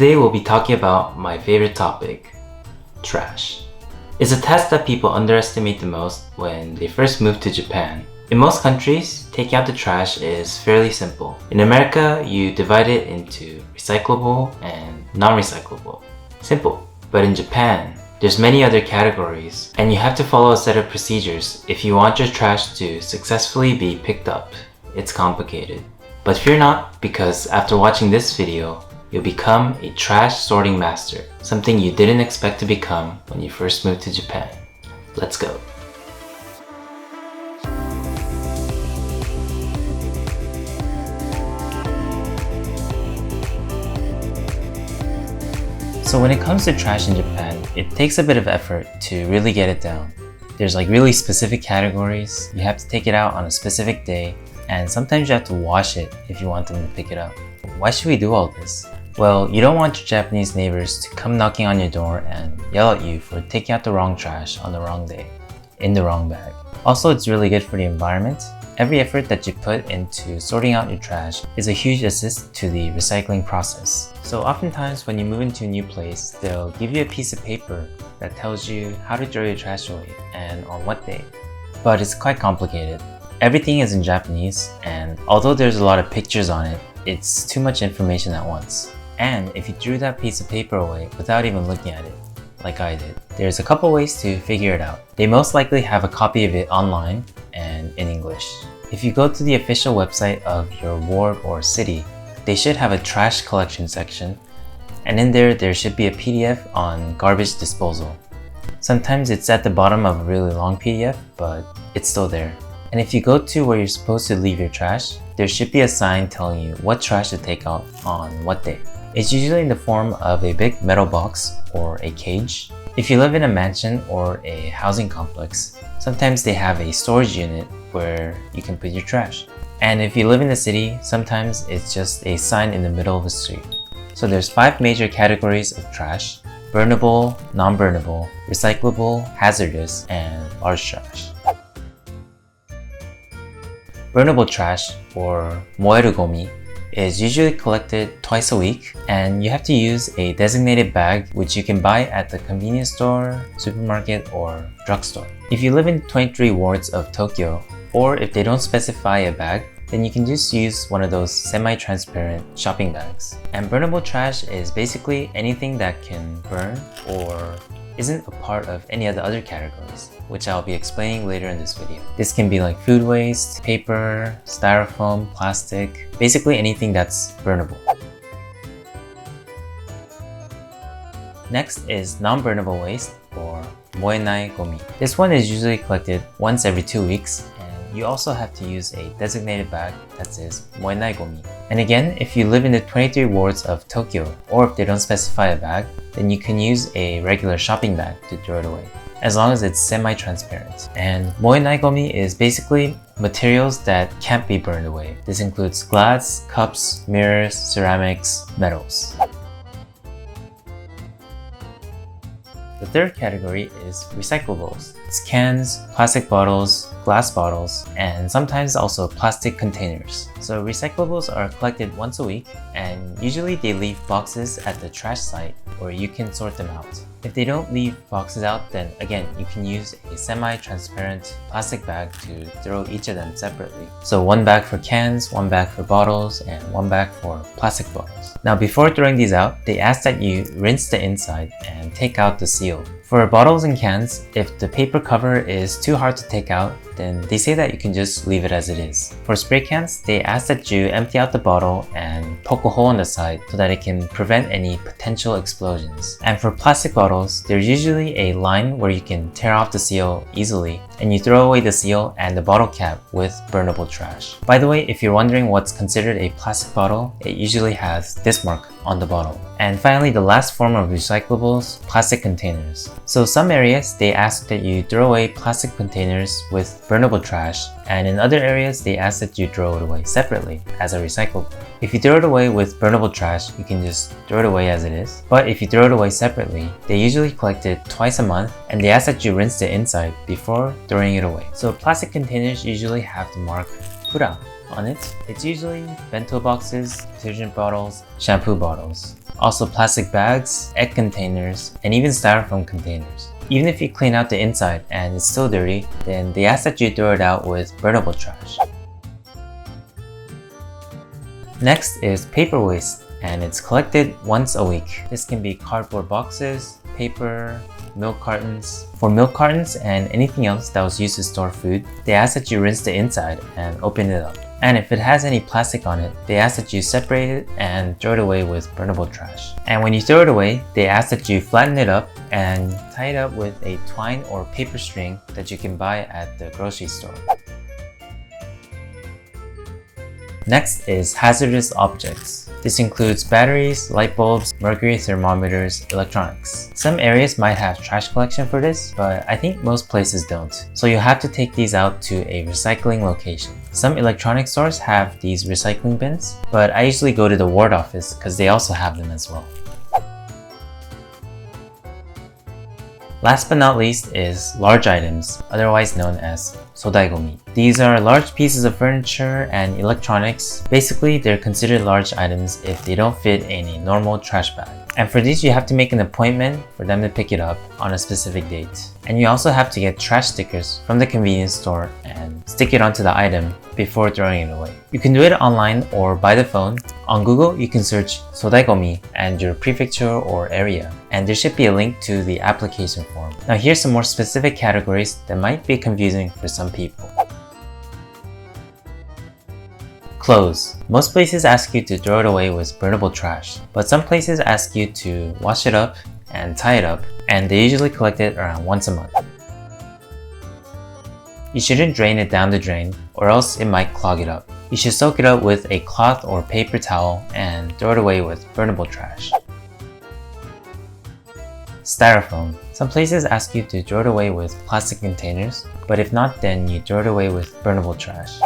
Today we'll be talking about my favorite topic, trash. It's a task that people underestimate the most when they first move to Japan. In most countries, taking out the trash is fairly simple. In America, you divide it into recyclable and non-recyclable. Simple. But in Japan, there's many other categories, and you have to follow a set of procedures if you want your trash to successfully be picked up. It's complicated. But fear not, because after watching this video, you'll become a trash sorting master, something you didn't expect to become when you first moved to Japan. Let's go. So when it comes to trash in Japan, it takes a bit of effort to really get it down. There's like really specific categories, you have to take it out on a specific day, and sometimes you have to wash it if you want them to pick it up. Why should we do all this? Well, you don't want your Japanese neighbors to come knocking on your door and yell at you for taking out the wrong trash on the wrong day, in the wrong bag. Also, it's really good for the environment. Every effort that you put into sorting out your trash is a huge assist to the recycling process. So oftentimes when you move into a new place, they'll give you a piece of paper that tells you how to throw your trash away and on what day. But it's quite complicated. Everything is in Japanese, and although there's a lot of pictures on it, it's too much information at once. And if you threw that piece of paper away without even looking at it, like I did, there's a couple ways to figure it out. They most likely have a copy of it online and in English. If you go to the official website of your ward or city, they should have a trash collection section, and in there should be a PDF on garbage disposal. Sometimes it's at the bottom of a really long PDF, but it's still there. And if you go to where you're supposed to leave your trash, there should be a sign telling you what trash to take out on what day. It's usually in the form of a big metal box or a cage. If you live in a mansion or a housing complex, sometimes they have a storage unit where you can put your trash. And if you live in the city, sometimes it's just a sign in the middle of the street. So there's 5 major categories of trash: burnable, non-burnable, recyclable, hazardous, and large trash. Burnable trash, or moeru gomi, is usually collected twice a week, and you have to use a designated bag which you can buy at the convenience store, supermarket, or drugstore. If you live in 23 wards of Tokyo, or if they don't specify a bag, then you can just use one of those semi-transparent shopping bags. And burnable trash is basically anything that can burn or isn't a part of any of the other categories, which I'll be explaining later in this video. This can be like food waste, paper, styrofoam, plastic, basically anything that's burnable. Next is non-burnable waste, or moenai gomi. This one is usually collected once every 2 weeks, and you also have to use a designated bag that says moenai gomi. And again, if you live in the 23 wards of Tokyo, or if they don't specify a bag, then you can use a regular shopping bag to throw it away, as long as it's semi-transparent. And moenai gomi is basically materials that can't be burned away. This includes glass, cups, mirrors, ceramics, metals. The third category is recyclables. It's cans, plastic bottles, glass bottles, and sometimes also plastic containers. So recyclables are collected once a week, and usually they leave boxes at the trash site where you can sort them out. If they don't leave boxes out, then again, you can use a semi-transparent plastic bag to throw each of them separately. So one bag for cans, one bag for bottles, and one bag for plastic bottles. Now before throwing these out, they ask that you rinse the inside and take out the seal. For bottles and cans, if the paper cover is too hard to take out, then they say that you can just leave it as it is. For spray cans, they ask that you empty out the bottle and poke a hole in the side so that it can prevent any potential explosions. And for plastic bottles, there's usually a line where you can tear off the seal easily, and you throw away the seal and the bottle cap with burnable trash. By the way, if you're wondering what's considered a plastic bottle, it usually has this mark on the bottle. And finally, the last form of recyclables, plastic containers. So some areas, they ask that you throw away plastic containers with burnable trash, and in other areas, they ask that you throw it away separately as a recyclable. If you throw it away with burnable trash, you can just throw it away as it is. But if you throw it away separately, they usually collect it twice a month, and they ask that you rinse the inside before throwing it away. So plastic containers usually have the mark fura on it. It's usually bento boxes, detergent bottles, shampoo bottles. Also plastic bags, egg containers, and even styrofoam containers. Even if you clean out the inside and it's still dirty, then they ask that you throw it out with burnable trash. Next is paper waste, and it's collected once a week. This can be cardboard boxes, paper, milk cartons. For milk cartons and anything else that was used to store food, they ask that you rinse the inside and open it up. And if it has any plastic on it, they ask that you separate it and throw it away with burnable trash. And when you throw it away, they ask that you flatten it up and tie it up with a twine or paper string that you can buy at the grocery store. Next is hazardous objects. This includes batteries, light bulbs, mercury thermometers, electronics. Some areas might have trash collection for this, but I think most places don't. So you have to take these out to a recycling location. Some electronic stores have these recycling bins, but I usually go to the ward office because they also have them as well. Last but not least is large items, otherwise known as sodaigomi. These are large pieces of furniture and electronics. Basically, they're considered large items if they don't fit in a normal trash bag. And for these, you have to make an appointment for them to pick it up on a specific date. And you also have to get trash stickers from the convenience store and stick it onto the item before throwing it away. You can do it online or by the phone. On Google, you can search sodaigomi and your prefecture or area, and there should be a link to the application form. Now here's some more specific categories that might be confusing for some people. Clothes. Most places ask you to throw it away with burnable trash, but some places ask you to wash it up and tie it up, and they usually collect it around once a month. You shouldn't drain it down the drain, or else it might clog it up. You should soak it up with a cloth or paper towel and throw it away with burnable trash. Styrofoam. Some places ask you to throw it away with plastic containers, but if not, then you throw it away with burnable trash.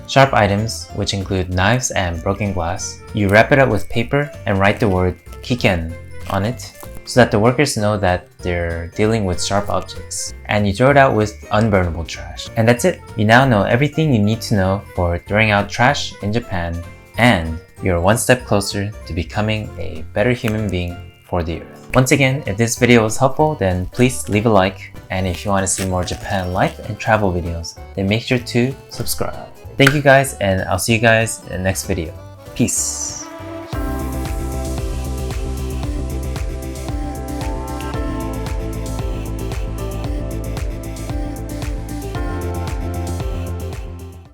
Sharp items, which include knives and broken glass, you wrap it up with paper and write the word kiken on it so that the workers know that they're dealing with sharp objects. And you throw it out with unburnable trash. And that's it. You now know everything you need to know for throwing out trash in Japan, and you're one step closer to becoming a better human being for the earth. Once again, if this video was helpful, then please leave a like. And if you want to see more Japan life and travel videos, then make sure to subscribe. Thank you guys, and I'll see you guys in the next video. Peace.